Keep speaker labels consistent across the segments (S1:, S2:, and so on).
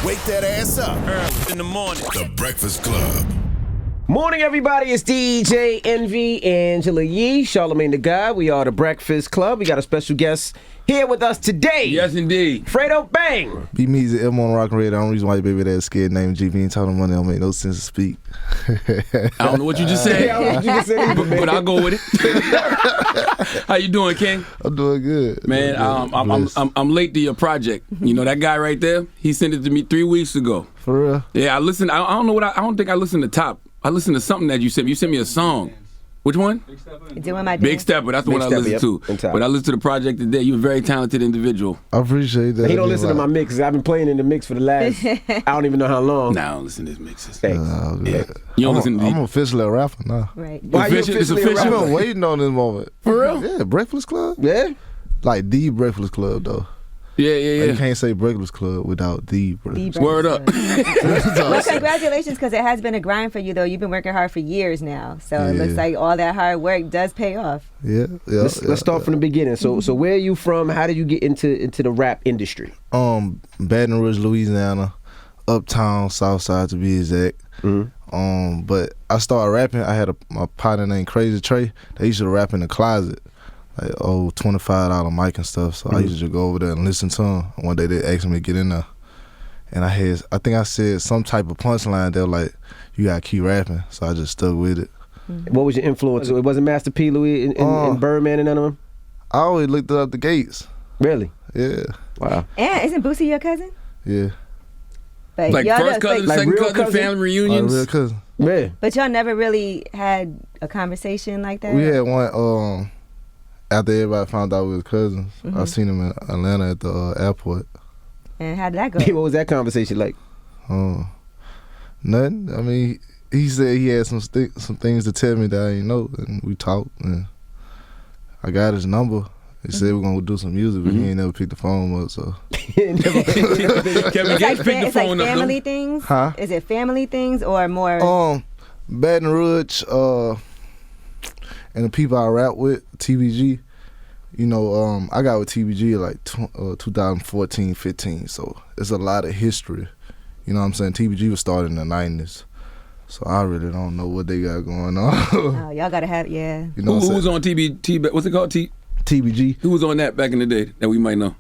S1: Wake that ass up.
S2: Early in the morning.
S1: The Breakfast Club.
S3: Morning, everybody. It's DJ Envy, Angela Yee, Charlamagne the God. We are the Breakfast Club. We got a special guest here with us today.
S2: Yes, indeed.
S3: Fredo Bang.
S4: Be me, the M on Rock and Red. The only reason why your baby that scared name GB ain't talking money don't make no sense to speak.
S2: I don't know what you just said,
S3: Yeah, I don't know what you just said either,
S2: but I'll go with it. How you doing, King?
S4: I'm doing good.
S2: Man, I'm late to your project. You know that guy right there? He sent it to me 3 weeks ago.
S4: For real?
S2: Yeah, I listened. I don't know what I don't think I listened to Top. I listened to something that you sent me. You sent me a song. Which one?
S5: Doing my
S2: Big Stepper. That's the one I listened to. But I listened to the project today. You're a very talented individual.
S4: I appreciate that.
S3: He don't listen to my mixes. I've been playing in the mix for the last, I don't even know how long.
S2: Nah, I don't listen to his mixes.
S3: Thanks.
S2: Yeah. You don't listen to
S4: I'm officially a rapper now.
S5: Right.
S3: Why you
S2: It's
S3: officially
S2: official.
S3: a
S4: I've
S3: rapper?
S4: been waiting on this moment.
S2: For real?
S4: Yeah, Breakfast Club?
S3: Yeah?
S4: Like the Breakfast Club, though.
S2: Yeah.
S4: You can't say Breakfast Club without the Breakfast Club.
S2: Word up.
S5: Well, congratulations, because it has been a grind for you, though. You've been working hard for years now. So it looks like all that hard work does pay off.
S4: Yeah.
S3: Let's start from the beginning. So where are you from? How did you get into the rap industry?
S4: Baton Rouge, Louisiana, Uptown, Southside to be exact.
S3: Mm-hmm.
S4: But I started rapping. I had my partner named Crazy Trey. They used to rap in the closet, like $25 mic and stuff. So I used to just go over there and listen to them. One day they asked me to get in there, and I think I said some type of punchline. They were like, "You gotta keep rapping." So I just stuck with it.
S3: What was your influence? It wasn't Master P, Louis, and Birdman and none of them?
S4: I always looked up the Gates.
S3: Really?
S4: Yeah,
S3: Wow.
S5: And isn't Boosie your cousin?
S4: yeah.
S5: But
S2: Like
S5: y'all
S2: first
S5: just,
S2: cousin,
S3: like
S2: second
S3: real
S2: cousin,
S3: cousin?
S2: family
S4: My
S2: reunions.
S4: real cousin.
S3: Yeah.
S5: But y'all never really had a conversation like that?
S4: We had one after everybody found out we was cousins. I seen him in Atlanta at the airport.
S5: And how did that go?
S3: What was that conversation like?
S4: Nothing. I mean, he said he had some things to tell me that I didn't know, and we talked, and I got his number. He said we're gonna do some music, but he ain't never picked the phone up. So
S2: Kevin
S5: It's
S2: Gates
S5: like,
S2: picked the
S5: it's like
S2: phone up.
S5: family
S2: though.
S5: things?
S4: Huh?
S5: Is it family things or more?
S4: Baton Rouge, and the people I rap with, TBG. You know, I got with TBG like 2014, 15. So it's a lot of history. You know what I'm saying? TBG was started in the 90s. So I really don't know what they got going on.
S5: Oh, y'all gotta have, yeah.
S4: You know
S2: Who was on what's it called?
S4: TBG.
S2: Who was on that back in the day that we might know?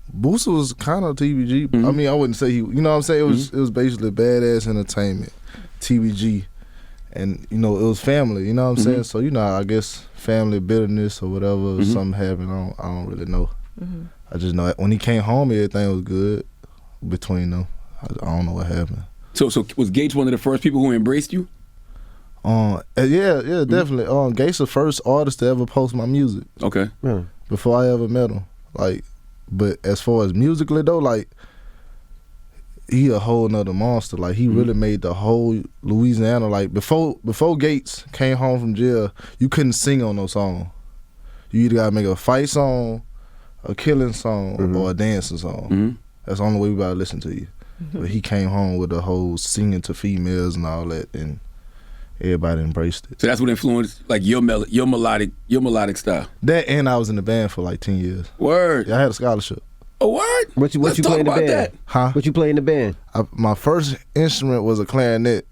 S4: Boosie was kind of TBG. I mean, I wouldn't say he. You know what I'm saying? It was basically Badass Entertainment, TBG, and you know it was family. You know what I'm saying? So you know, I guess family bitterness or whatever. Something happened. I don't really know. I just know when he came home, everything was good between them. I don't know what happened.
S2: So was Gates one of the first people who embraced you?
S4: Yeah, definitely. Gates the first artist to ever post my music.
S2: Okay.
S4: Before I ever met him. Like, but as far as musically though, like, he a whole nother monster. Like, he really made the whole Louisiana, like, before Gates came home from jail, you couldn't sing on no song. You either gotta make a fight song, a killing song, or a dancing song. That's the only way we gotta listen to you. But he came home with the whole singing to females and all that, and everybody embraced it.
S2: So that's what influenced like your melodic style.
S4: That, and I was in the band for like 10 years.
S2: Word.
S4: Yeah, I had a scholarship.
S2: A word.
S3: What you
S2: Let's
S3: play in the
S2: talk
S3: band?
S2: about that.
S4: Huh?
S3: What you play in the band?
S4: My first instrument was a clarinet.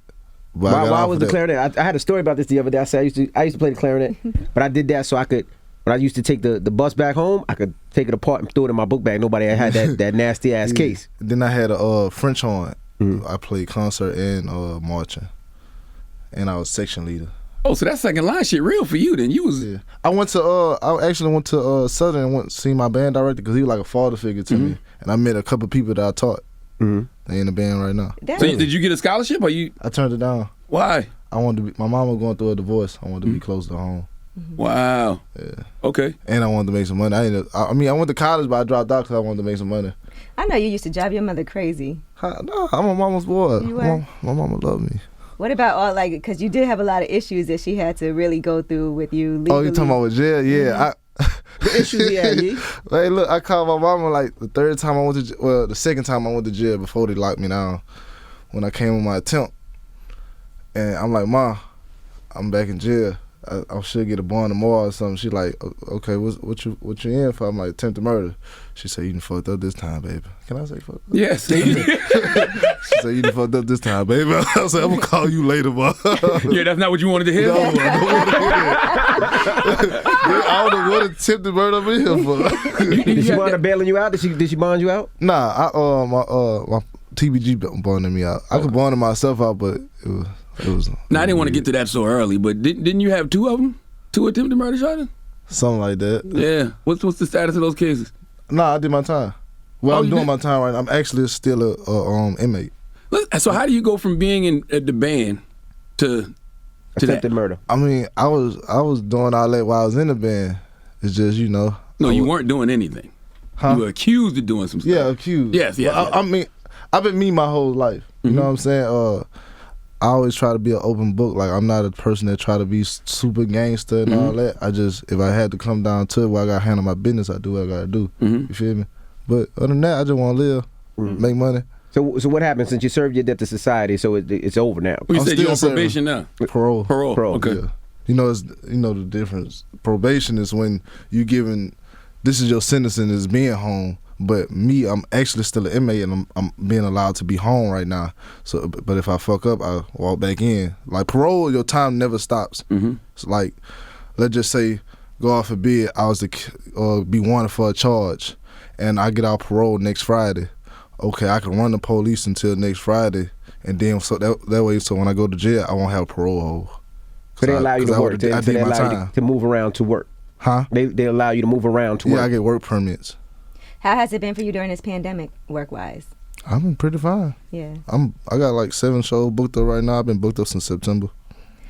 S4: But
S3: Why was the clarinet? I had a story about this the other day. I said I used to play the clarinet, but I did that so I could. When I used to take the bus back home, I could take it apart and throw it in my book bag. Nobody had that nasty ass case.
S4: Then I had a French horn. I played concert and marching, and I was section leader.
S2: Oh, so that second line shit real for you then. You was
S4: Yeah, I actually went to Southern and went to see my band director because he was like a father figure to me, and I met a couple people that I taught. They in the band right now.
S2: So did you get a scholarship or you?
S4: I turned it down.
S2: Why?
S4: I wanted to be. My mom was going through a divorce. I wanted to be close to home.
S2: Wow.
S4: Yeah.
S2: Okay.
S4: And I wanted to make some money. I mean, I went to college, but I dropped out because I wanted to make some money.
S5: I know you used to drive your mother crazy.
S4: No, I'm a mama's boy.
S5: You were?
S4: My mama loved me.
S5: What about all, like, because you did have a lot of issues that she had to really go through with you legally.
S4: Oh, you talking about with jail? Yeah.
S3: The issues he had, Yee.
S4: Hey, look, I called my mama like the second time I went to jail before they locked me down, when I came on my attempt. And I'm like, Ma, I'm back in jail. I should get a bond tomorrow or something. She like, okay, what you in for? I'm like, attempted murder. She said, you done fucked up this time, baby. Can I say fucked up?
S2: Yes.
S4: She said, you done fucked up this time, baby. I said, I'm gonna call you later, boy.
S2: Yeah, that's not what you wanted to hear?
S4: No, I don't want to hear that. I don't know what attempted murder I'm in here for.
S3: Did she wind up bailing you out? Did she bond you out?
S4: Nah, my TBG bonded me out. I could bond myself out, but it was.
S2: Now, I didn't want to get to that so early, but didn't you have 2 of them? 2 attempted murder charges?
S4: Something like that.
S2: Yeah. What's the status of those cases?
S4: Nah, I did my time. Well, I'm doing
S2: did?
S4: my time right now. I'm actually still a inmate.
S2: So how do you go from being at the band to
S3: Attempted
S2: that?
S3: murder.
S4: I mean, I was doing all that while I was in the band. It's just, you know.
S2: No, you weren't doing anything.
S4: Huh?
S2: You were accused of doing some stuff.
S4: Yeah, accused.
S2: Yes.
S4: Well, I mean, I've been me my whole life. You know what I'm saying? I always try to be an open book. Like, I'm not a person that try to be super gangster and all that. I just, if I had to come down to it where I got to handle my business, I do what I got to do. You feel me? But other than that, I just want to live, make money.
S3: So what happened since you served your debt to society? So it's over now.
S2: Well, you
S4: I'm
S2: said you're on
S4: still
S2: probation now.
S4: Parole.
S2: Parole. Okay.
S4: Yeah. You know, the difference. Probation is when you giving, this is your sentence and it's being home. But me, I'm actually still an inmate and I'm being allowed to be home right now. So, but if I fuck up, I walk back in. Like parole, your time never stops. So like, let's just say, God forbid, I was to be wanted for a charge, and I get out parole next Friday. Okay, I can run the police until next Friday, and then so that way, so when I go to jail, I won't have parole hold.
S3: So they allow you to work.
S4: I did my
S3: allow
S4: time.
S3: you to move around to work.
S4: Huh?
S3: They allow you to move around to work.
S4: Yeah, I get work permits.
S5: How has it been for you during this pandemic, work-wise?
S4: I've been pretty fine.
S5: Yeah.
S4: I got like 7 shows booked up right now. I've been booked up since September.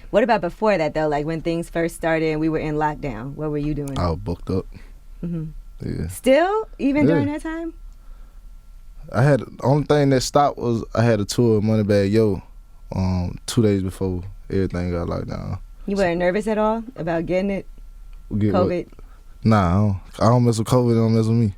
S5: What about before that, though? Like when things first started and we were in lockdown, what were you doing?
S4: I was booked up. Yeah.
S5: Still? Even
S4: Yeah.
S5: during that time?
S4: The only thing that stopped was I had a tour of Moneybag Yo 2 days before everything got locked down.
S5: You weren't nervous at all about getting it?
S4: Get what?
S5: COVID?
S4: Nah, I don't mess with COVID, don't mess with me.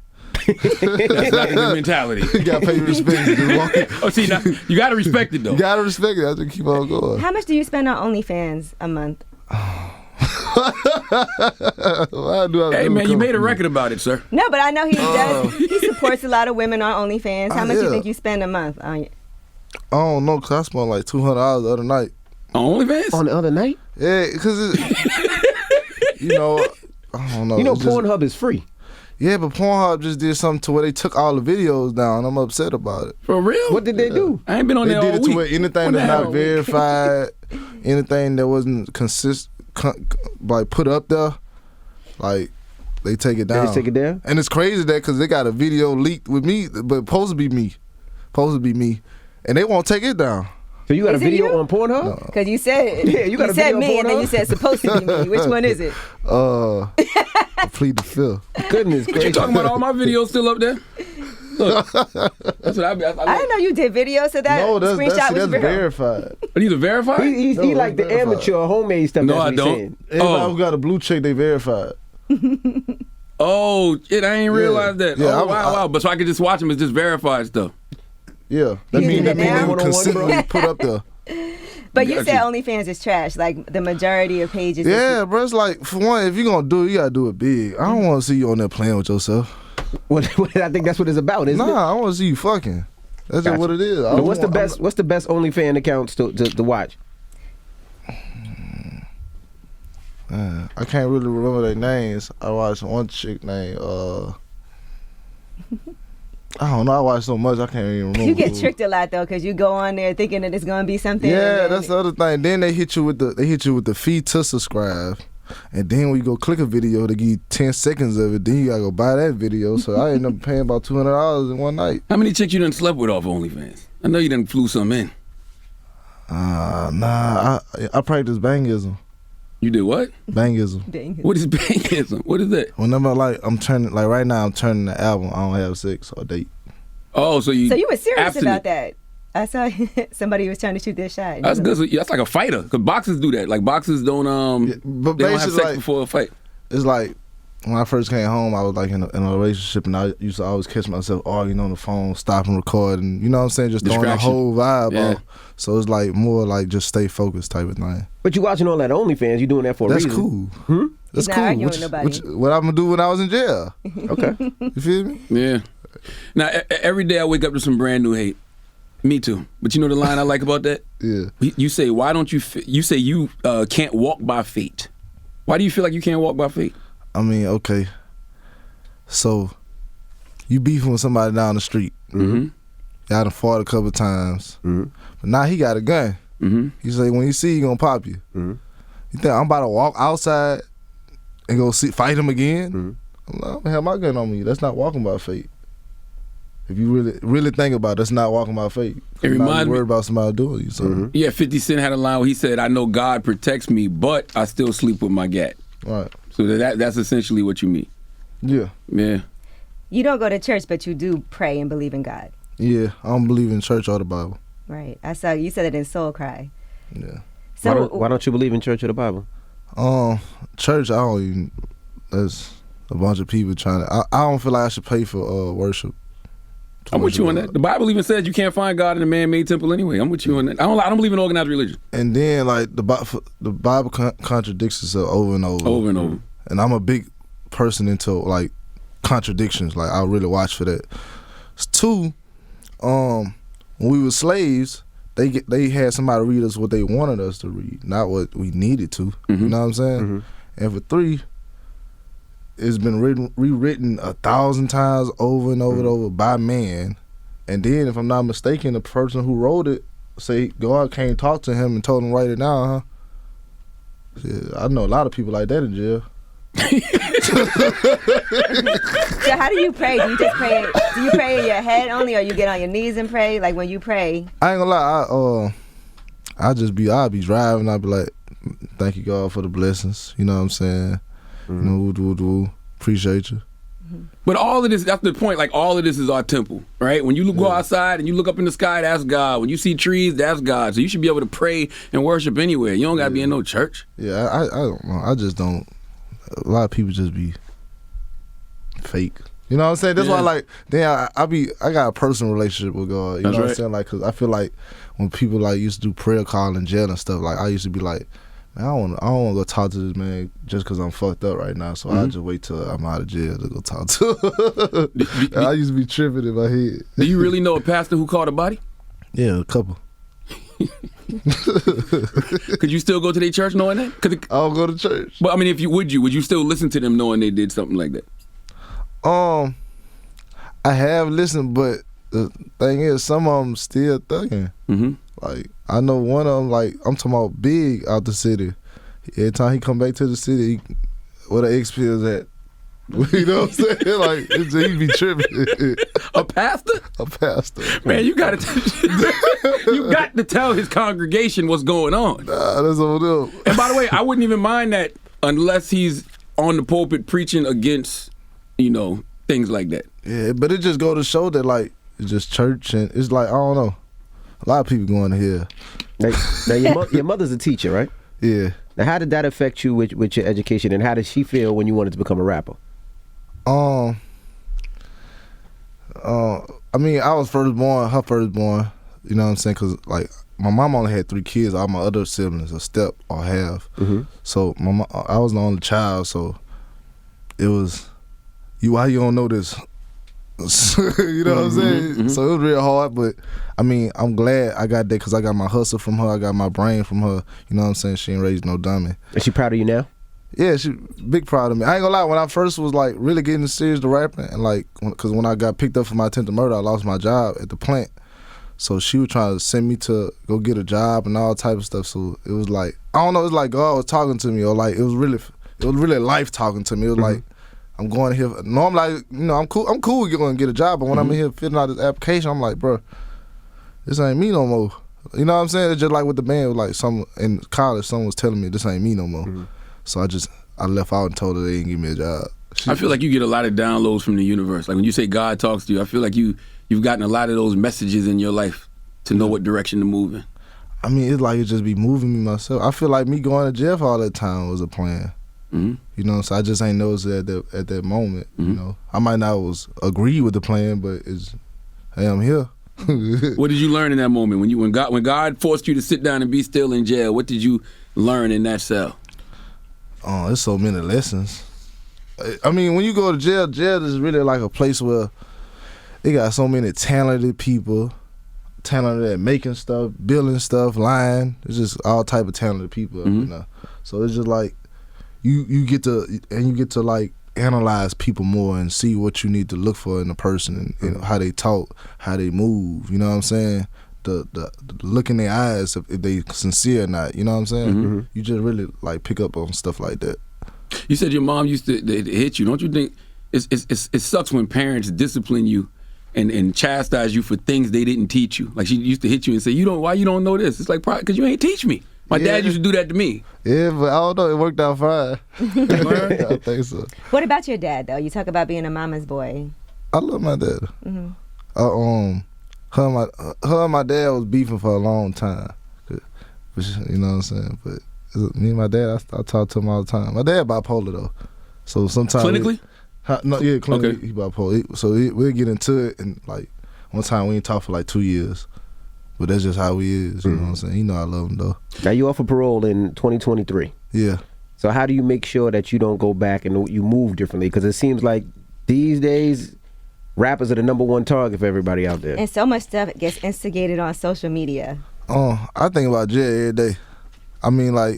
S2: That's not a good mentality.
S4: You gotta pay respect. Just walk in.
S2: Oh, see, now, you got to respect it, though.
S4: You gotta respect it. I just keep on going.
S5: How much do you spend on OnlyFans a month?
S4: Why do I
S2: Hey,
S4: do
S2: man, you
S4: come
S2: made a
S4: from
S2: record about it, sir.
S5: No, but I know he does. He supports a lot of women on OnlyFans. How much do you
S4: yeah.
S5: think you spend a month on it?
S4: I don't know, cause I spent like $200 the other night.
S2: On OnlyFans?
S3: On the other night?
S4: Yeah, cause you know, I don't know.
S3: You know,
S4: it's just-
S3: Pornhub is free.
S4: Yeah, but Pornhub just did something to where they took all the videos down. I'm upset about it.
S2: For real?
S3: What did they do?
S2: I ain't been on
S4: They
S2: there
S4: did
S2: all
S4: it to
S2: week.
S4: where anything
S2: What the
S4: that's
S2: hell?
S4: not verified, anything that wasn't like put up there, like they take it
S3: They
S4: down.
S3: just take it down?
S4: And it's crazy that because they got a video leaked with me, but supposed to be me, and they won't take it down.
S3: So you got
S5: Is
S3: a
S5: it
S3: video
S5: you?
S3: on Pornhub?
S5: Because you said
S3: Yeah, you got a
S5: said
S3: video
S5: me, and then
S3: on
S5: you said supposed to be me. Which one is it?
S4: I plead the fifth.
S3: Goodness
S2: You
S3: gracious.
S2: talking about all my videos still up there? Look, that's what I
S5: I didn't know you did videos, so that
S4: No,
S5: screenshot
S4: that's
S5: was real.
S4: verified.
S2: These are verified?
S3: He
S4: No,
S3: like the
S4: verified.
S3: amateur homemade stuff.
S2: No,
S3: that's
S2: I
S3: what he's
S2: don't.
S3: saying.
S4: Everybody who got a blue check, they verified.
S2: Oh, shit, I ain't realized that.
S4: Yeah,
S2: Oh, wow. But so I can just watch them as just verified stuff.
S4: Yeah, that
S5: You
S4: mean
S5: did it
S4: they
S5: now?
S4: were consistently put up there.
S5: But you
S2: Got
S5: said
S2: you.
S5: OnlyFans is trash. Like the majority of pages.
S4: Yeah, bro. It's like, for one, if you're gonna do it, you gotta do it big. I don't want to see you on there playing with yourself.
S3: Well, I think that's what it's about, isn't it?
S4: Nah, I want to see you fucking. That's
S3: Gotcha.
S4: just what it is.
S3: So what's the best OnlyFans accounts to watch?
S4: I can't really remember their names. I watched one chick named I don't know. I watch so much I can't even remember.
S5: You get
S4: who.
S5: tricked a lot though, because you go on there thinking that it's gonna be something.
S4: Yeah,
S5: and
S4: that's the other thing. Then they hit you with the fee to subscribe. And then when you go click a video, they give you 10 seconds of it. Then you gotta go buy that video. So I ended up paying about $200 in one night.
S2: How many chicks you done slept with off OnlyFans? I know you done flew some in.
S4: Nah, I practice bangism.
S2: You did what?
S4: Bangism.
S5: Dang.
S2: What is bangism? What is that?
S4: Whenever I'm turning, like right now I'm turning the album, I don't have sex or date.
S2: Oh, so you
S5: were serious
S2: abstinent.
S5: about that. I saw somebody was trying to shoot their shot.
S2: That's good. So that's like a fighter. Cause boxers do that. Like boxers don't
S4: But
S2: they don't have
S4: basically,
S2: sex
S4: like,
S2: before a fight.
S4: it's like when I first came home, I was like in a relationship, and I used to always catch myself arguing on the phone, stop and record, and you know what I'm saying, just throwing the whole vibe off. So it's like more like just stay focused type of thing.
S3: But you watching all that OnlyFans, you doing that for a reason.
S4: That's cool. That's
S5: He's not
S4: cool.
S5: arguing with nobody.
S4: What I'm gonna do when I was in jail.
S3: Okay.
S4: You feel me?
S2: Yeah. Now, every day I wake up to some brand new hate. Me too. But you know the line I like about that?
S4: Yeah.
S2: You say, why don't you, you say you can't walk by fate. Why do you feel like you can't walk by fate?
S4: I mean, okay. So, you beefing with somebody down the street.
S2: Mm-hmm.
S4: Y'all done fought a couple times.
S3: Mm-hmm.
S4: But now he got a gun.
S2: Mm-hmm.
S4: He say, when you see, he gonna pop you.
S3: Mm-hmm.
S4: You think I'm about to walk outside and go fight him again?
S3: Mm-hmm.
S4: I'm gonna have my gun on me. That's not walking by fate. If you really think about it, that's not walking by fate.
S2: It reminds me.
S4: Worried about somebody doing you something.
S2: Yeah, 50 Cent had a line where he said, I know God protects me, but I still sleep with my gat.
S4: Right.
S2: So that's essentially what you mean.
S4: Yeah.
S2: Yeah.
S5: You don't go to church, but you do pray and believe in God.
S4: Yeah, I don't believe in church or the Bible.
S5: Right. I saw you said it in Soul Cry.
S4: Yeah.
S5: So
S3: why don't you believe in church or the Bible?
S4: Church, I don't even. There's a bunch of people trying to. I don't feel like I should pay for worship.
S2: I'm with you on that. The Bible even says you can't find God in a man-made temple anyway. I'm with you on that. I don't believe in organized religion.
S4: And then like the Bible contradicts itself over and over.
S2: Over and over.
S4: And I'm a big person into like contradictions. Like I really watch for that. Two, when we were slaves, they had somebody read us what they wanted us to read, not what we needed to.
S2: Mm-hmm.
S4: You know what I'm saying?
S3: Mm-hmm.
S4: And for three, it's been rewritten 1,000 times over and over and over by man. And then, if I'm not mistaken, the person who wrote it say God came talk to him and told him write it down, huh? Yeah, I know a lot of people like that in jail.
S5: So how do you pray? Do you just pray? Do you pray in your head only, or you get on your knees and pray? Like when you pray,
S4: I ain't gonna lie. I'll be driving. I'll be like, thank you God for the blessings. You know what I'm saying? You know, appreciate you.
S2: But all of this, that's the point, like all of this is our temple, right? When you go outside and you look up in the sky, that's God. When you see trees, that's God. So you should be able to pray and worship anywhere. You don't got to be in no church.
S4: Yeah, I don't know. I just don't. A lot of people just be fake. You know what I'm saying? That's why, like, then I got a personal relationship with God. You know what I'm saying? Like, cause I feel like when people like used to do prayer call in jail and stuff, like I used to be like, man, I don't want to go talk to this man just because I'm fucked up right now. So I'll just wait till I'm out of jail to go talk to him. I used to be tripping in my head.
S2: Do you really know a pastor who caught a body?
S4: Yeah, a couple.
S2: Could you still go to their church knowing that?
S4: I don't go to church.
S2: But I mean, would you still listen to them knowing they did something like that?
S4: I have listened, but the thing is, some of them still thugging.
S2: Mm-hmm.
S4: Like, I know one of them, like, I'm talking about big out the city. Every time he come back to the city, where the X pills at? You know what I'm saying? Like, he be tripping.
S2: A pastor?
S4: A pastor.
S2: Man, you got to tell his congregation what's going on.
S4: Nah, that's what it is.
S2: And by the way, I wouldn't even mind that unless he's on the pulpit preaching against, things like that.
S4: Yeah, but it just go to show that, like, it's just church, and it's like, I don't know. A lot of people going to here.
S3: Now your mother's a teacher, right?
S4: Yeah.
S3: Now, how did that affect you with your education, and how did she feel when you wanted to become a rapper?
S4: I mean, I was her firstborn, you know what I'm saying? Because, like, my mom only had 3 kids. All my other siblings, a step or half. Mm-hmm. So, I was the only child, so it was, why you don't know this? You know what I'm saying? Mm-hmm. So it was real hard, but I mean, I'm glad I got that because I got my hustle from her. I got my brain from her. You know what I'm saying? She ain't raised no dummy.
S3: Is she proud of you now?
S4: Yeah, she big proud of me. I ain't gonna lie, when I first was like really getting serious to rapping, and like, because when I got picked up for my attempted murder, I lost my job at the plant. So she was trying to send me to go get a job and all type of stuff. So it was like, I don't know, it's like God was talking to me, or like it was really life talking to me. It was like, I'm going here. No, I'm like, I'm cool with going to get a job, but when I'm in here filling out this application, I'm like, bro, this ain't me no more. You know what I'm saying? It's just like with the band, like in college, someone was telling me this ain't me no more. Mm-hmm. So I left out and told her they didn't give me a job.
S2: I feel like you get a lot of downloads from the universe. Like when you say God talks to you, I feel like you've gotten a lot of those messages in your life to know what direction to move in.
S4: I mean, it's like it just be moving me myself. I feel like me going to jail for all that time was a plan.
S2: Mm-hmm.
S4: You know, so I just ain't noticed it at that moment. You know, I might not agree with the plan, but hey, I'm here.
S2: What did you learn in that moment when God forced you to sit down and be still in jail? What did you learn in that cell?
S4: Oh, there's so many lessons. I mean, when you go to jail is really like a place where they got so many talented people, talented at making stuff, building stuff, lying. It's just all type of talented people. You know, so it's just like you get to like analyze people more and see what you need to look for in a person and you know, how they talk, how they move. You know what I'm saying? The look in their eyes if they sincere or not. You know what I'm saying? You just really like pick up on stuff like that.
S2: You said your mom used to hit you. Don't you think it sucks when parents discipline you and chastise you for things they didn't teach you? Like she used to hit you and say, why you don't know this? It's like, because you ain't teach me. My dad used to do that to me.
S4: Yeah, but I don't know. It worked out fine. I think so.
S5: What about your dad, though? You talk about being a mama's boy.
S4: I love my dad. Her and my dad was beefing for a long time. You know what I'm saying? But me and my dad, I talk to him all the time. My dad bipolar, though. So sometimes...
S2: Clinically?
S4: Clinically,
S2: Okay.
S4: he bipolar. So we'll get into it, and like, one time we ain't talked for like 2 years. But that's just how he is, you know what I'm saying? You know I love him, though.
S3: Now, you off for parole in 2023.
S4: Yeah.
S3: So how do you make sure that you don't go back and you move differently? Because it seems like these days, rappers are the #1 target for everybody out there.
S5: And so much stuff gets instigated on social media.
S4: I think about jail every day. I mean, like,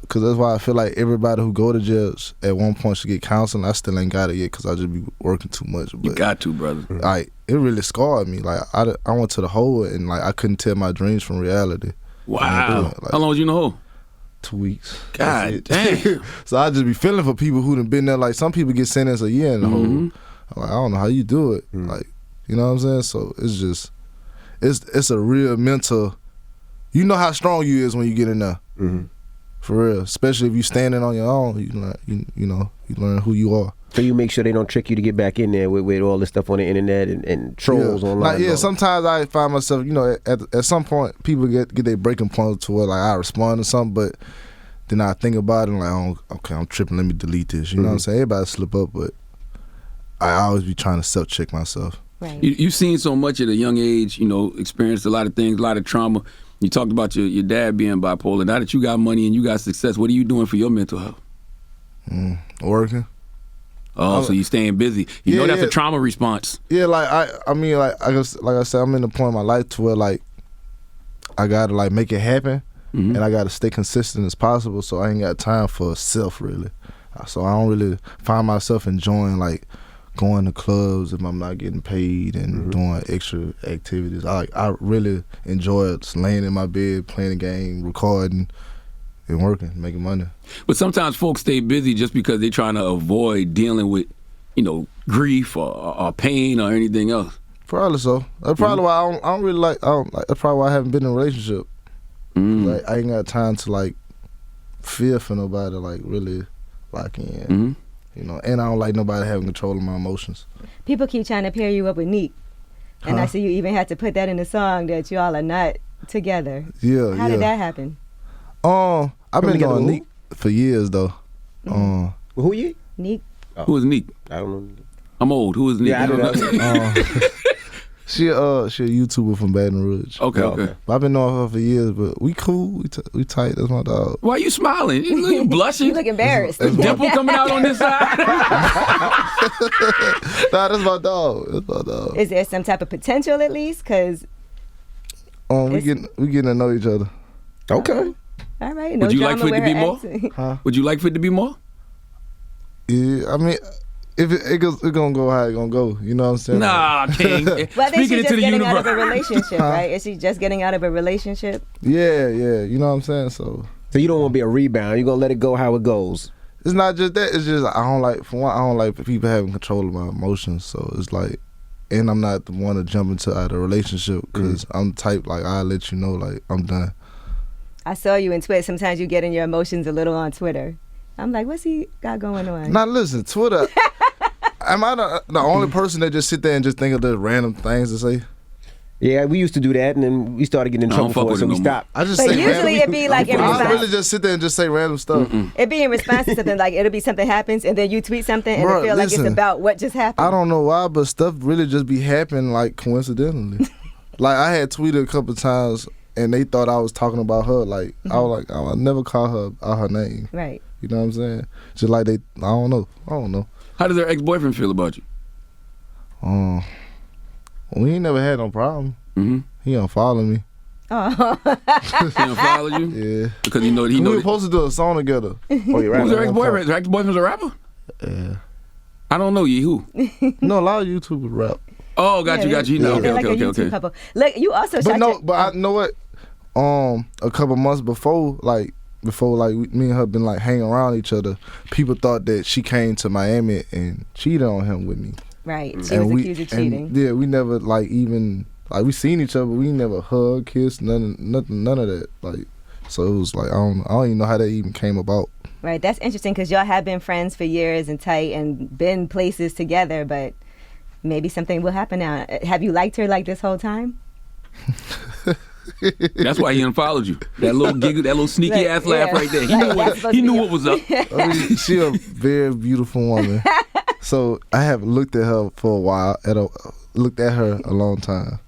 S4: because that's why I feel like everybody who go to jail at one point should get counseling. I still ain't got it yet because I just be working too much. But
S2: You got to, brother.
S4: like, it really scarred me. Like, I went to the hole and like I couldn't tell my dreams from reality.
S2: Wow.
S4: Like,
S2: How long was you in the hole?
S4: 2 weeks.
S2: God
S4: That's it.
S2: damn.
S4: So I just be feeling for people who done been there. Like, some people get sentenced a year in the hole. I'm like, I don't know how you do it. Like, you know what I'm saying? So it's just, it's a real mental. You know how strong you is when you get in there. For real. Especially if you standing on your own. You learn who you are.
S3: So you make sure they don't trick you to get back in there with all this stuff on the internet and trolls online.
S4: Like, sometimes I find myself, at some point, people get their breaking point to where like I respond to something, but then I think about it and like, oh, okay, I'm tripping, let me delete this. You know what I'm saying? Everybody slip up, but I always be trying to self-check myself.
S5: Right.
S2: You've seen so much at a young age, experienced a lot of things, a lot of trauma. You talked about your dad being bipolar. Now that you got money and you got success, what are you doing for your mental health?
S4: Working.
S2: Oh, so you staying busy. You know that's a trauma response.
S4: Yeah, like I mean, like I said, I'm in the point in my life to where like I gotta like make it happen, and I gotta stay consistent as possible. So I ain't got time for self really. So I don't really find myself enjoying like going to clubs if I'm not getting paid and doing extra activities. I really enjoy just laying in my bed, playing a game, recording, and working, making money.
S2: But sometimes folks stay busy just because they're trying to avoid dealing with, grief or pain or anything else.
S4: Probably so. That's probably why I don't really like. That's probably why I haven't been in a relationship. Like I ain't got time to like fear for nobody. Like really lock in. And I don't like nobody having control of my emotions.
S5: People keep trying to pair you up with Neek. And I see you even had to put that in the song that you all are not together.
S4: Yeah,
S5: How did that happen?
S4: I've been knowing Neek for years though.
S3: Who you?
S5: Neek?
S2: Who is Neek?
S3: I don't know.
S2: I'm old. Who is Neek?
S3: Yeah, I don't know.
S4: She a YouTuber from Baton Rouge.
S2: Okay.
S4: But I've been knowing her for years, but we cool. We tight. That's my dog.
S2: Why are you smiling? You blushing?
S5: You look embarrassed.
S2: Dimple coming out on this side?
S4: Nah, that's my dog.
S5: Is there some type of potential at least? Because
S4: we getting to know each other.
S3: Okay.
S5: all right, no
S2: Would you like
S5: drama
S2: for it to
S5: with
S2: be
S5: her
S2: more?
S5: ex.
S2: Would you like for it to be more?
S4: Yeah, I mean, if it goes, it's gonna go how it gonna go. You know what I'm saying?
S2: Nah, King.
S5: Well, I think
S2: Speaking
S5: she's
S2: into
S5: just
S2: the
S5: getting out of a
S2: universe.
S5: relationship, right? Is she just getting out of a relationship?
S4: Yeah. You know what I'm saying? So
S3: you don't want to be a rebound. You're going to let it go how it goes.
S4: it's not just that. It's just I don't like people having control of my emotions. So it's like, and I'm not the one to jump into a relationship because I'm the type like I'll let you know like I'm done.
S5: I saw you in Twitter. Sometimes you get in your emotions a little on Twitter. I'm like, what's he got going on?
S4: Now listen, Twitter. Am I the only person that just sit there and just think of the random things to say?
S3: Yeah, we used to do that, and then we started getting in
S2: I
S3: trouble
S2: don't fuck
S3: for it,
S2: with
S3: so
S2: it
S3: we
S2: no more.
S3: stopped.
S4: I just
S5: But
S4: say
S5: usually
S4: random.
S5: it'd be like in
S4: I
S5: response.
S4: really just sit there and just say random stuff.
S5: It'd be in response to something, like it'll be something happens and then you tweet something and
S4: Bruh,
S5: it feel like
S4: listen,
S5: it's about what just happened.
S4: I don't know why, but stuff really just be happening like coincidentally. Like I had tweeted a couple times and they thought I was talking about her. Like I was like, I never call her out her name.
S5: Right.
S4: You know what I'm saying? Just like they, I don't know.
S2: How does her ex-boyfriend feel about you?
S4: We ain't never had no problem.
S2: Mm-hmm.
S4: He unfollowed me.
S5: Oh.
S2: He unfollowed you?
S4: Yeah.
S2: Because he know
S4: We
S2: that.
S4: were supposed to do a song together.
S3: Oh, you're right.
S2: Who's her ex-boyfriend? Her ex-boyfriend's a rapper?
S4: Yeah.
S2: I don't know you. Who?
S4: No, a lot of YouTubers rap.
S2: Oh, got you. You know,
S5: They're like a
S2: okay.
S5: YouTube couple. Look, you also
S4: But
S5: shot
S4: no,
S5: your-
S4: but I know what. A couple months before me and her been like hanging around each other, people thought that she came to Miami and cheated on him with me.
S5: Right. She was accused of cheating.
S4: Yeah, we never like even like we seen each other, but we never hugged, kissed, none of that. Like, so it was like I don't even know how that even came about.
S5: Right. That's interesting because y'all have been friends for years and tight and been places together, but maybe something will happen now. Have you liked her like this whole time?
S2: That's why he unfollowed you. That little giggle, that little sneaky
S5: Like,
S2: ass laugh
S5: yeah.
S2: right there.
S5: Like,
S2: He knew what was up.
S4: I mean, she a very beautiful woman. So I have looked at her for a while. Looked at her a long time.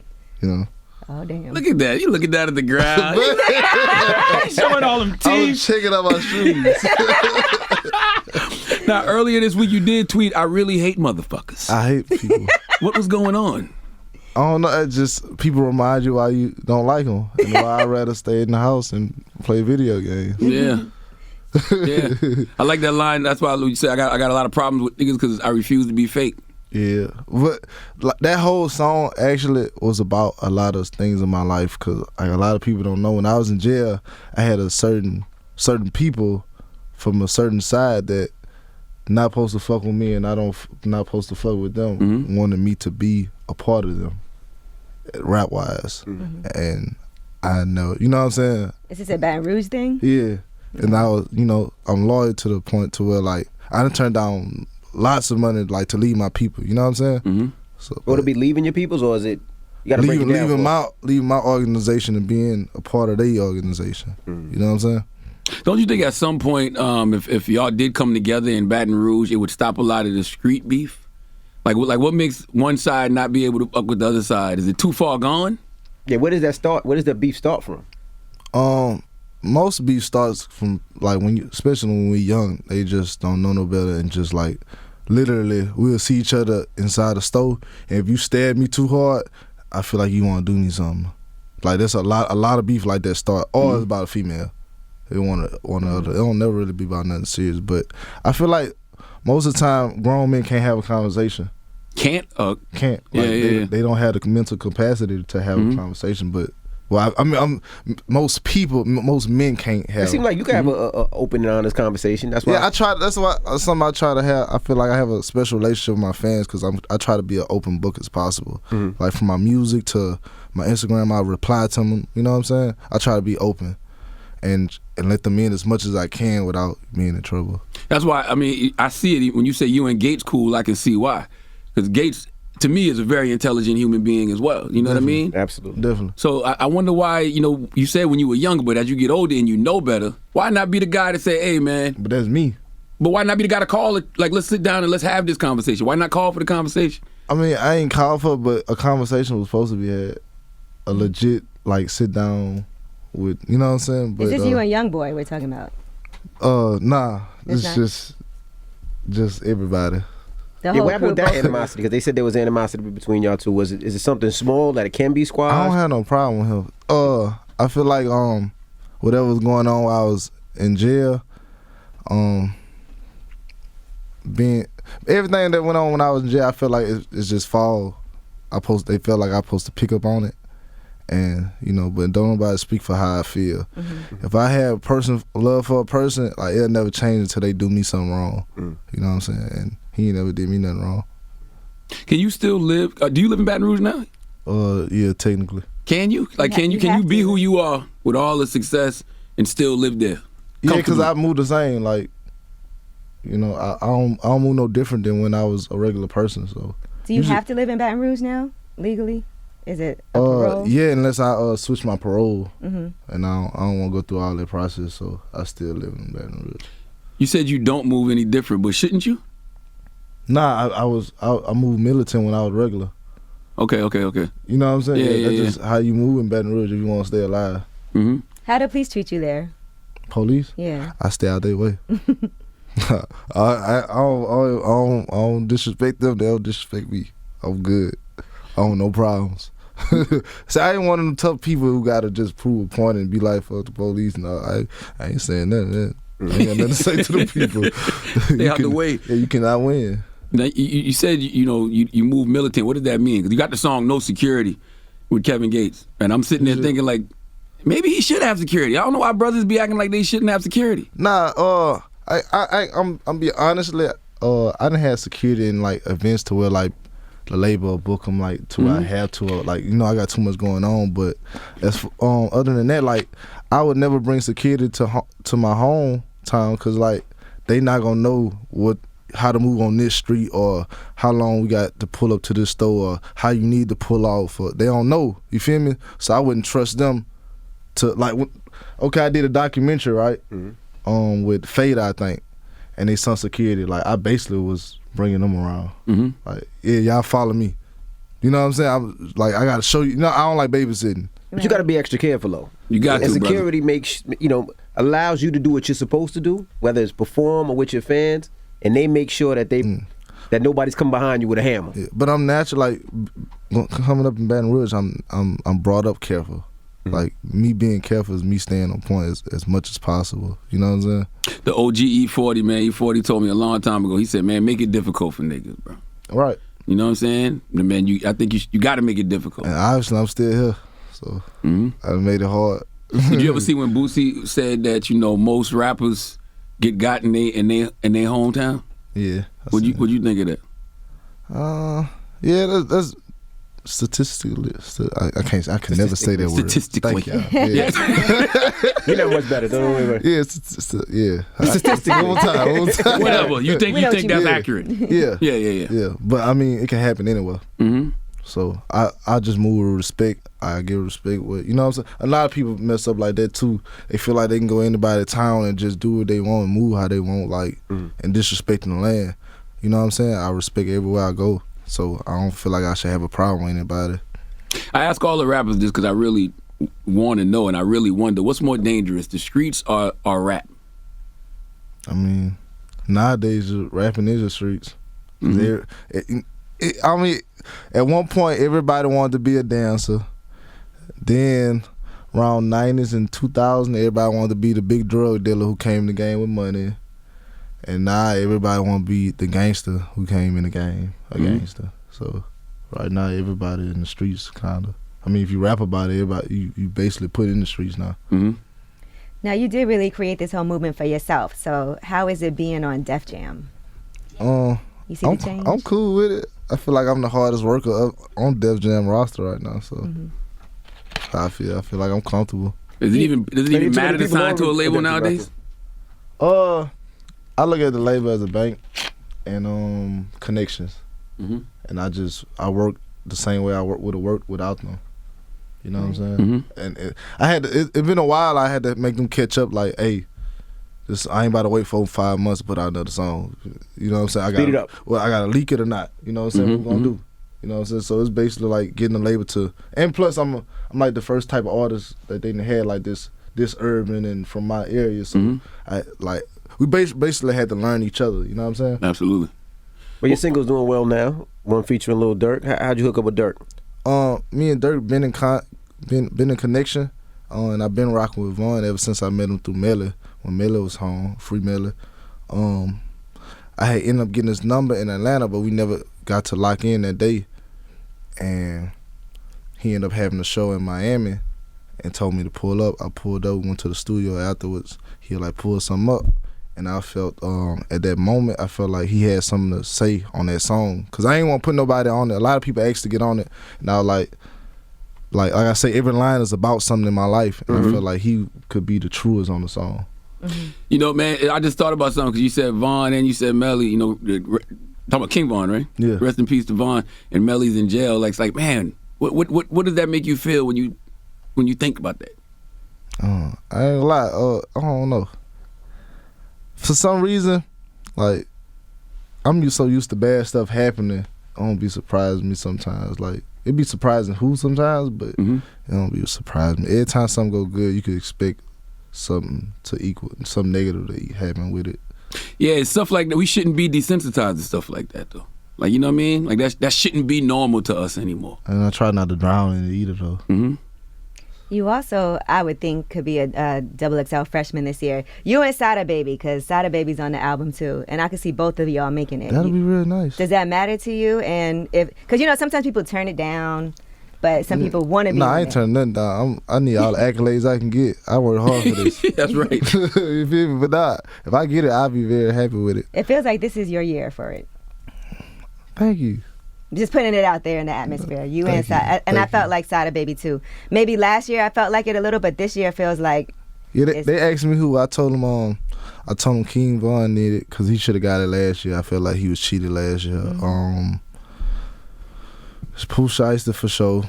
S4: You know.
S5: Oh, damn.
S2: Look at that. You looking down at the ground. Showing all them
S4: I was
S2: teeth.
S4: checking out my shoes.
S2: Now, earlier this week, you did tweet, "I really hate motherfuckers."
S4: I hate people.
S2: What was going on?
S4: I don't know. It just people remind you why you don't like them, and why I'd rather stay in the house and play video games.
S2: Yeah. Yeah. I like that line. That's why you say I got a lot of problems with niggas because I refuse to be fake.
S4: Yeah, but like, that whole song actually was about a lot of things in my life because like, a lot of people don't know. When I was in jail, I had a certain people from a certain side that not supposed to fuck with me, and not supposed to fuck with them. Wanted me to be a part of them, rap wise, and I know, you know what I'm saying?
S5: Is this a Baton Rouge thing?
S4: Yeah, and I was, I'm loyal to the point to where like I done turned down lots of money like to leave my people. You know what I'm saying?
S2: Mm-hmm.
S4: So
S3: Would it be leaving your peoples, or is it you got to break it down?
S4: leaving my organization and being a part of their organization. You know what I'm saying?
S2: Don't you think at some point, if y'all did come together in Baton Rouge, it would stop a lot of the street beef? Like what makes one side not be able to fuck with the other side? Is it too far gone?
S3: Yeah, where does that start? Where does the beef start from?
S4: Most beef starts from like especially when we're young, they just don't know no better and just like literally we'll see each other inside the store, and if you stab me too hard, I feel like you want to do me something. Like there's a lot of beef like that start. Or it's about a female. They want one or other. It don't never really be about nothing serious. But I feel like most of the time grown men can't have a conversation.
S2: Can't?
S4: Can't.
S2: Yeah,
S4: Like, they don't have the mental capacity to have a conversation. But I mean, most men can't have.
S3: It seems like you can have a open and honest conversation. That's why.
S4: Yeah, I try. That's something I try to have. I feel like I have a special relationship with my fans because I try to be an open book as possible. Like from my music to my Instagram, I reply to them. You know what I'm saying? I try to be open and let them in as much as I can without being in trouble.
S2: That's why, I mean, I see it when you say you and Gates cool, I can see why. Because Gates, to me, is a very intelligent human being as well. You know what I mean?
S3: Absolutely.
S4: Definitely.
S2: So I wonder why, you said when you were younger, but as you get older and you know better, why not be the guy to say, hey, man.
S4: But that's me.
S2: But why not be the guy to call it, like, let's sit down and let's have this conversation? Why not call for the conversation?
S4: I mean, I ain't called for it, but a conversation was supposed to be had. A legit, like, sit down with, you know what I'm saying? But,
S5: Is this you and Young Boy we're talking about?
S4: Nah.
S5: It's
S4: It's just everybody.
S5: The
S3: Yeah,
S5: whole
S3: what happened with
S5: crew?
S3: that animosity? Because they said there was animosity between y'all two. Is it something small that it can be
S4: I don't
S3: squashed?
S4: have no problem with him. I feel like whatever was going on while I was in jail, being everything that went on when I was in jail, I feel like it's just fall. They felt like I supposed to pick up on it, and but don't nobody speak for how I feel. If I have love for a person, like it'll never change until they do me something wrong. You know what I'm saying? And he ain't never did me nothing wrong.
S2: Can you still live, do you live in Baton Rouge now?
S4: Yeah, technically.
S2: Can you? Like, can you
S5: have
S2: be
S5: to.
S2: who you are with all the success and still live there?
S4: Yeah, because
S2: Comfortably?
S4: I moved the same. Like, I don't move no different than when I was a regular person. So
S5: Do you have to live in Baton Rouge now, legally? Is it a parole?
S4: Yeah, unless I switch my parole, and I don't want to go through all that process, so I still live in Baton Rouge.
S2: You said you don't move any different, but shouldn't you?
S4: Nah, I moved militant when I was regular.
S2: Okay.
S4: You know what I'm saying?
S2: Yeah,
S4: That's just how you move in Baton Rouge if you want to stay alive.
S2: Mm-hmm.
S5: How do police treat you there?
S4: Police?
S5: Yeah.
S4: I stay out their way. I don't disrespect them. They don't disrespect me. I'm good. I don't no problems. So I ain't one of them tough people who gotta just prove a point and be like, fuck the police. No, I ain't saying nothing. I ain't got nothing to say to them people.
S2: They out the way.
S4: Yeah, you cannot win.
S2: Now, you said you move militant. What does that mean? Because you got the song "No Security" with Kevin Gates, and I'm sitting there thinking like, maybe he should have security. I don't know why brothers be acting like they shouldn't have security.
S4: Nah, I'm be honestly, I done had security in like events to where like the label will book them like to where I have to, like I got too much going on. But as other than that, like I would never bring security to my hometown because like they not gonna know how to move on this street or how long we got to pull up to this store or how you need to pull off. Or they don't know. You feel me? So I wouldn't trust them to like. Okay, I did a documentary right with Fredo, I think, and they son security. Like I basically was bringing them around. Like yeah, y'all follow me. You know what I'm saying? I gotta show you. I don't like babysitting.
S3: But you got to be extra careful though.
S2: You got
S3: and
S2: to,
S3: security makes allows you to do what you're supposed to do, whether it's perform or with your fans, and they make sure that that nobody's come behind you with a hammer.
S4: Yeah, but I'm natural. Like coming up in Baton Rouge, I'm brought up careful. Like me being careful is me staying on point as much as possible. You know what I'm saying?
S2: The OG E40 man, E40 told me a long time ago. He said, "Man, make it difficult for niggas, bro."
S4: Right.
S2: You know what I'm saying? Man, I think you got to make it difficult.
S4: And obviously, I'm still here, so I made it hard.
S2: Did you ever see when Boosie said that most rappers get got in their hometown?
S4: Yeah.
S2: What you think of that?
S4: Yeah, that's statistically. I can never say that word.
S2: Statistically.
S4: Thank y'all. Yeah.
S3: You know much better. Don't worry about it.
S4: Yeah, statistically. One time.
S2: Whatever. You think that's accurate?
S4: Yeah.
S2: Yeah.
S4: But I mean, it can happen anywhere. So I just move with respect. I give respect with, you know what I'm saying? A lot of people mess up like that too. They feel like they can go anybody's town and just do what they want and move how they want, like, and disrespecting the land. You know what I'm saying? I respect everywhere I go. So I don't feel like I should have a problem with anybody.
S2: I ask all the rappers this because I really want to know and I really wonder, what's more dangerous, the streets or rap?
S4: I mean, nowadays rapping is the streets. I mean, at one point everybody wanted to be a dancer. Then around 90s and 2000, everybody wanted to be the big drug dealer who came in the game with money. And now everybody want to be the gangster who came in the game, a gangster. So right now everybody in the streets kind of. I mean, if you rap about it, everybody, you basically put in the streets now.
S5: Now, you did really create this whole movement for yourself. So how is it being on Def Jam? You see the change?
S4: I'm cool with it. I feel like I'm the hardest worker on Def Jam roster right now. So I feel like I'm comfortable.
S2: Does it even matter to sign to a label nowadays?
S4: I look at the label as a bank and connections, and I work the same way I would have worked without them. You know what I'm saying? And it's been a while. I had to make them catch up. Like, hey, I ain't about to wait 4-5 months to put out another song. You know what I'm saying?
S3: Speed it up.
S4: Well, I got to leak it or not. You know what I'm saying? What we gonna do? You know what I'm saying? So it's basically like getting the label to, and plus I'm like the first type of artist that they didn't have like this urban and from my area. So we basically had to learn each other. You know what I'm saying?
S2: Absolutely.
S3: But your single's doing well now. One featuring Lil Durk. How'd you hook up with Durk?
S4: Me and Durk been in connection, and I've been rocking with Vaughn ever since I met him through Melly when Melly was home, Free Melly. I had ended up getting his number in Atlanta, but we never got to lock in that day. And he ended up having a show in Miami and told me to pull up. I pulled up, went to the studio afterwards. He like pulled something up. And I felt, at that moment, I felt like he had something to say on that song. Because I ain't want to put nobody on it. A lot of people asked to get on it. And I was like I say, every line is about something in my life. And I felt like he could be the truest on the song.
S2: You know, man, I just thought about something because you said Vaughn and you said Melly, talking about King Vaughn, right?
S4: Yeah.
S2: Rest in peace to Vaughn. And Melly's in jail. Like, it's like, man, What does that make you feel when you think about that?
S4: I ain't gonna lie. I don't know. For some reason, like I'm so used to bad stuff happening. I don't be surprised me sometimes. Like it be surprising who sometimes, but it don't be surprising me. Every time something go good, you could expect something to equal some negative to happen with it.
S2: Yeah, it's stuff like that. We shouldn't be desensitized to stuff like that though. Like, you know what I mean? Like that shouldn't be normal to us anymore.
S4: And I try not to drown in it either though.
S2: Mm-hmm.
S5: You also, I would think, could be a double XL freshman this year. You and Sada Baby, because Sada Baby's on the album too, and I could see both of y'all making it.
S4: That'll be real nice.
S5: Does that matter to you? And because sometimes people turn it down, but some people want to be.
S4: I ain't turning nothing down. I need all the accolades I can get. I work hard for this.
S2: That's right.
S4: You feel me? But if I get it, I'll be very happy with it.
S5: It feels like this is your year for it.
S4: Thank you.
S5: Just putting it out there in the atmosphere. You and Sada, and I felt like Sada Baby too. Maybe last year I felt like it a little, but this year feels like.
S4: Yeah, they asked me who. I told them King Von needed because he should have got it last year. I felt like he was cheated last year. It's Pooh Shiesty for sure.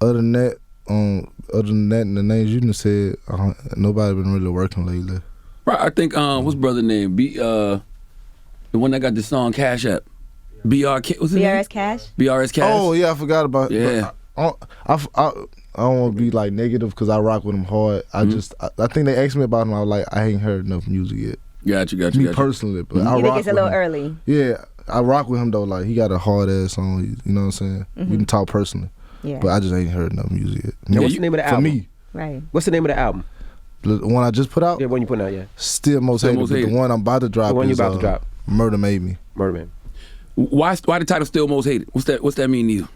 S4: Other than that, the names you done said, nobody been really working lately.
S2: Right, I think what's brother name? The one that got the song Cash App. BRK, what's his name?
S5: BRS Cash?
S2: BRS Cash.
S4: Oh yeah, I forgot about.
S2: Yeah.
S4: I don't want to be like negative because I rock with him hard. I think they asked me about him. I was like, I ain't heard enough music yet.
S2: Gotcha.
S4: Me personally, but I
S5: You
S4: rock
S5: think it's a
S4: with
S5: little
S4: him.
S5: early?
S4: Yeah, I rock with him though. Like he got a hard ass song. You know what I'm saying? We can talk personally,
S5: Yeah.
S4: but I just ain't heard enough music yet.
S3: Now, what's the name of the
S4: For
S3: album?
S4: me,
S5: Right.
S3: What's the name of the album?
S4: the one I just put out,
S3: Yeah, one you putting out, yeah.
S4: Still Most
S2: Still
S4: Hated.
S2: Most
S4: But
S2: Hated.
S4: the one I'm about to drop
S3: The one you
S4: is
S3: about to drop.
S4: Murder Made Me.
S3: Murder Man.
S2: Why the title Still Most Hated? What's that mean to you?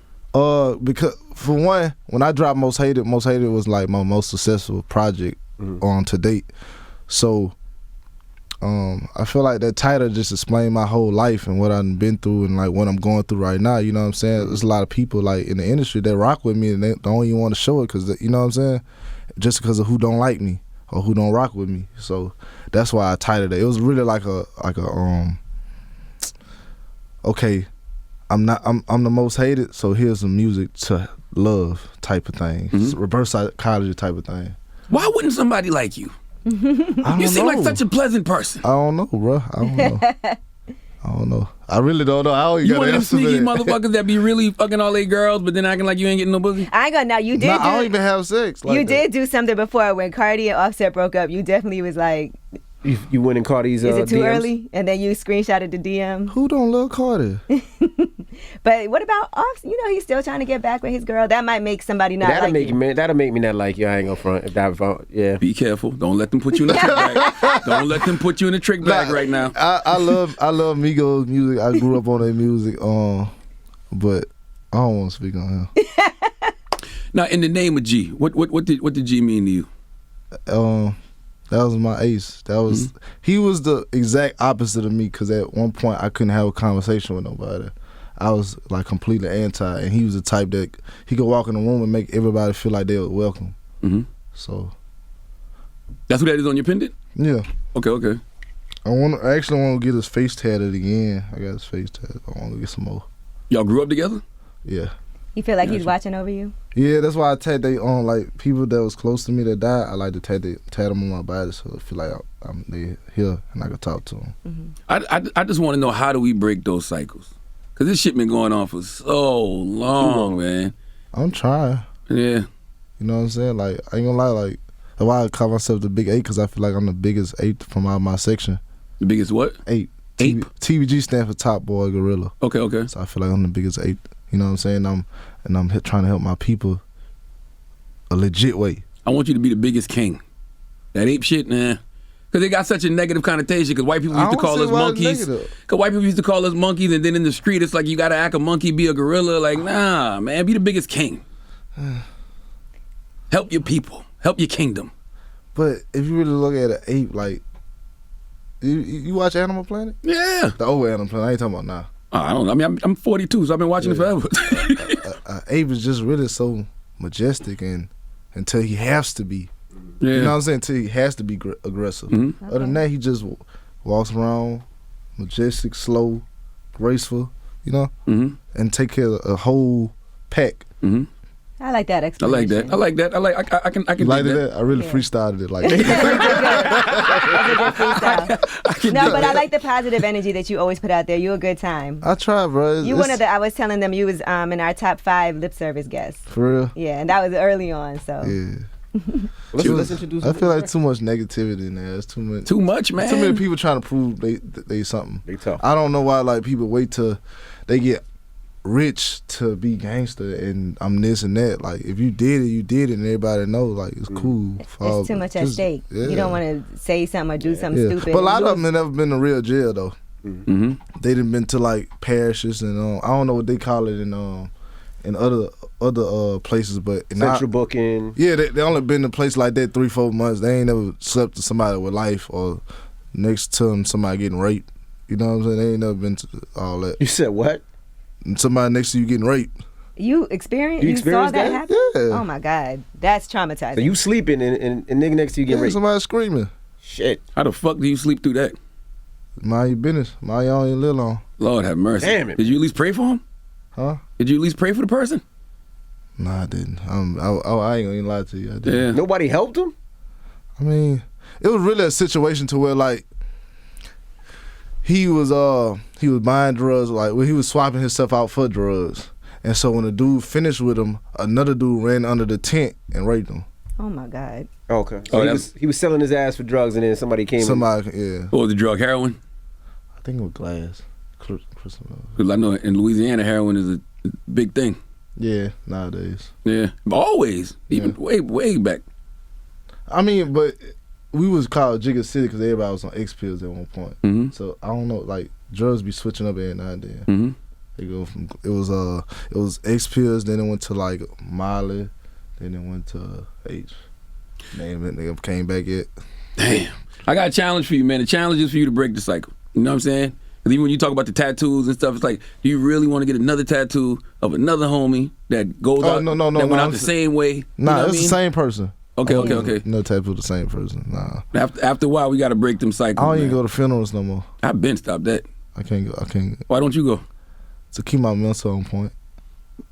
S4: Because for one, when I dropped Most Hated was like my most successful project on to date. So I feel like that title just explained my whole life and what I've been through and like what I'm going through right now. You know what I'm saying? There's a lot of people like in the industry that rock with me and they don't even want to show it because you know what I'm saying? Just because of who don't like me or who don't rock with me. So that's why I titled it. It was really like a okay, I'm the most hated, so here's some music to love type of thing. Reverse psychology type of thing.
S2: Why wouldn't somebody like you? You seem like such a pleasant person.
S4: I don't know, bro. I don't know. I really don't know. I don't
S2: You
S4: got
S2: one
S4: an
S2: of them
S4: answer for
S2: sneaky
S4: that.
S2: motherfuckers that be really fucking all they girls, but then acting like you ain't getting no pussy?
S5: I ain't gonna. Now you did.
S4: Nah, I don't even have sex. Like
S5: you
S4: that.
S5: did do something before when Cardi and Offset broke up. You definitely was like,
S3: You went in Cardi's
S5: "Is it too
S3: DMs?
S5: early?" And then you screenshotted the DM.
S4: Who don't love Cardi?
S5: But what about Offset? You know, he's still trying to get back with his girl. That might make somebody not
S3: That'll
S5: like
S3: make
S5: you.
S3: me. That'll make me not like you. I ain't gonna front. If that, yeah.
S2: Be careful. Don't let them put you in a trick bag. Don't let them put you in a trick bag right now.
S4: I love Migos music. I grew up on their music. But I don't want to speak on him.
S2: Now, in the name of G, what did G mean to you?
S4: That was my ace. That was he was the exact opposite of me because at one point I couldn't have a conversation with nobody. I was like completely anti, and he was the type that he could walk in the room and make everybody feel like they were welcome. So
S2: that's what that is on your pendant?
S4: yeah.
S2: Okay.
S4: I actually want to get his face tatted again. I got his face tatted. I want to get some more.
S2: Y'all grew up together?
S4: Yeah.
S5: You feel like he's watching over you?
S4: Yeah, that's why I tat they on like people that was close to me that died. I like to tat them on my body so I feel like they here and I can talk to them.
S2: I just want to know, how do we break those cycles? Because this shit been going on for so long, man.
S4: I'm trying.
S2: Yeah.
S4: You know what I'm saying? Like I ain't gonna lie. Like that's why I call myself the Big 8 because I feel like I'm the biggest 8 from out my section.
S2: The biggest what?
S4: 8.
S2: Ape?
S4: TBG stands for Top Boy Gorilla.
S2: Okay.
S4: So I feel like I'm the biggest 8. You know what I'm saying? I'm trying to help my people a legit way.
S2: I want you to be the biggest king. That ape shit, man. Because they got such a negative connotation. Because white people used to call us monkeys. Because white people used to call us monkeys, and then in the street, it's like you got to act a monkey, be a gorilla. Like, nah, man, be the biggest king. Help your people. Help your kingdom.
S4: But if you really look at an ape, like, you watch Animal Planet?
S2: Yeah.
S4: The old Animal Planet. I ain't talking about now.
S2: I don't know. I mean, I'm 42, so I've been watching it forever.
S4: An ape is just really so majestic and until he has to be.
S2: Yeah.
S4: You know what I'm saying? Until he has to be aggressive. Other than that, he just walks around, majestic, slow, graceful, you know? And take care of a whole pack
S2: Mm-hmm.
S5: I like that
S2: I
S5: explanation.
S2: like that. I like that. I can
S4: You
S2: dig
S4: liked
S2: that.
S4: that? I really
S5: Yeah.
S4: freestyled it like
S5: That's a good freestyle. No, but I like the positive energy that you always put out there. You a good time.
S4: I try, bro.
S5: You one of the. I was telling them you was in our top 5 lip service guests.
S4: For real?
S5: Yeah, and that was early on. So
S4: Yeah.
S3: Let's introduce.
S4: I feel like too much negativity in there. It's too much.
S2: Too much, man.
S4: Too many people trying to prove they something.
S3: They tough.
S4: I don't know why like people wait till they get rich to be gangster and I'm this and that. Like if you did it, you did it, and everybody know. Like it's cool.
S5: it's too much at stake. You don't want to say something or do something stupid.
S4: But a lot of them have never been to real jail though.
S2: Mm-hmm.
S4: They done been to like parishes and I don't know what they call it in other places, but in
S3: Central booking.
S4: yeah, they only been in a place like that 3-4 months. They ain't never slept with somebody with life or next to them somebody getting raped. You know what I'm saying? They ain't never been to all that.
S3: You said what?
S4: And somebody next to you getting raped.
S5: You experienced?
S3: You
S5: You saw
S3: experienced
S5: that
S3: that?
S5: happen?
S4: Yeah.
S5: Oh my God, that's traumatizing.
S3: So you sleeping and nigga next to you getting raped?
S4: Somebody screaming.
S3: Shit.
S2: How the fuck do you sleep through that?
S4: Mind your business. Mind your own and little on.
S2: Lord have mercy.
S3: Damn it.
S2: Did you at least pray for him?
S4: Huh?
S2: Did you at least pray for the person?
S4: Nah, I didn't. I ain't gonna even lie to you. I didn't.
S2: Yeah.
S3: Nobody helped him?
S4: I mean, it was really a situation to where like he was buying drugs, like he was swapping himself out for drugs. And so when the dude finished with him, another dude ran under the tent and raped him.
S5: Oh my God.
S3: Okay. So he was selling his ass for drugs and then somebody came
S4: Somebody, yeah.
S2: What was the drug? Heroin?
S4: I think it was glass.
S2: Because I know in Louisiana, heroin is a big thing.
S4: Yeah, nowadays.
S2: Yeah. Always. Even way back.
S4: I mean, but we was called Jigga City because everybody was on X pills at one point.
S2: Mm-hmm.
S4: So I don't know, like drugs be switching up every now and then.
S2: Mm-hmm.
S4: They go from it was X pills, then it went to like Molly, then it went to H. Name it, they came back yet.
S2: Damn. I got a challenge for you, man. The challenge is for you to break the cycle. You know what I'm saying? Because even when you talk about the tattoos and stuff, it's like, do you really want to get another tattoo of another homie that goes out,
S4: no,
S2: that went out
S4: I'm
S2: the same way? You
S4: Nah,
S2: know what
S4: it's
S2: I mean?
S4: the same person.
S2: Okay.
S4: No tattoo the same person. Nah.
S2: After a while, we got to break them cycles.
S4: I don't even
S2: man.
S4: go to funerals no more.
S2: I've been stopped that.
S4: I can't go.
S2: Why don't you go?
S4: To keep my mental on point.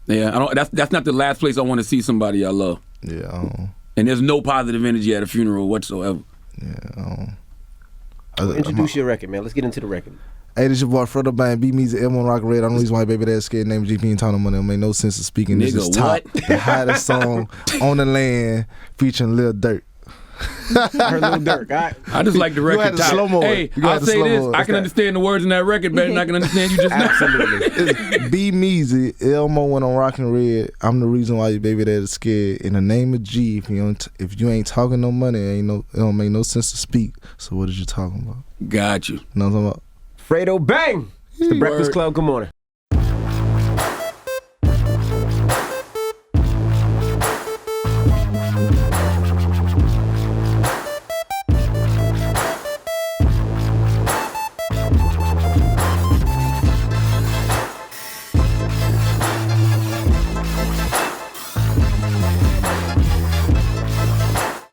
S2: Yeah, I don't. That's not the last place I want to see somebody I love.
S4: Yeah, I don't.
S2: And there's no positive energy at a funeral whatsoever.
S4: Yeah, I don't.
S3: Introduce your record, man. Let's get into the record.
S4: Hey, this your boy Fredo Bang, beat me to M1 Rock Red. I don't know reason why baby that scared name GP and Tony Money. It make no sense of speaking. This
S2: Nigga,
S4: is top,
S2: what?
S4: the hottest song on the land featuring Lil Durk.
S3: I heard Lil Durk. All right.
S2: I just like the record
S4: had to
S2: title.
S4: slow-mo it.
S2: Hey,
S4: You gotta
S2: I'll say
S4: slow-mo
S2: this.
S4: it.
S2: I
S4: What's
S2: can
S4: that?
S2: understand the words in that record better than I can understand you just now.
S3: Absolutely.
S4: It's B Meezy, Elmo when I'm rocking red. I'm the reason why your baby dad is scared. In the name of G, if you ain't talking no money, it don't make no sense to speak. So what is you talking about?
S2: Got you.
S4: You know what I'm talking about?
S3: Fredo Bang. It's the Breakfast
S2: Word.
S3: Club. Good morning.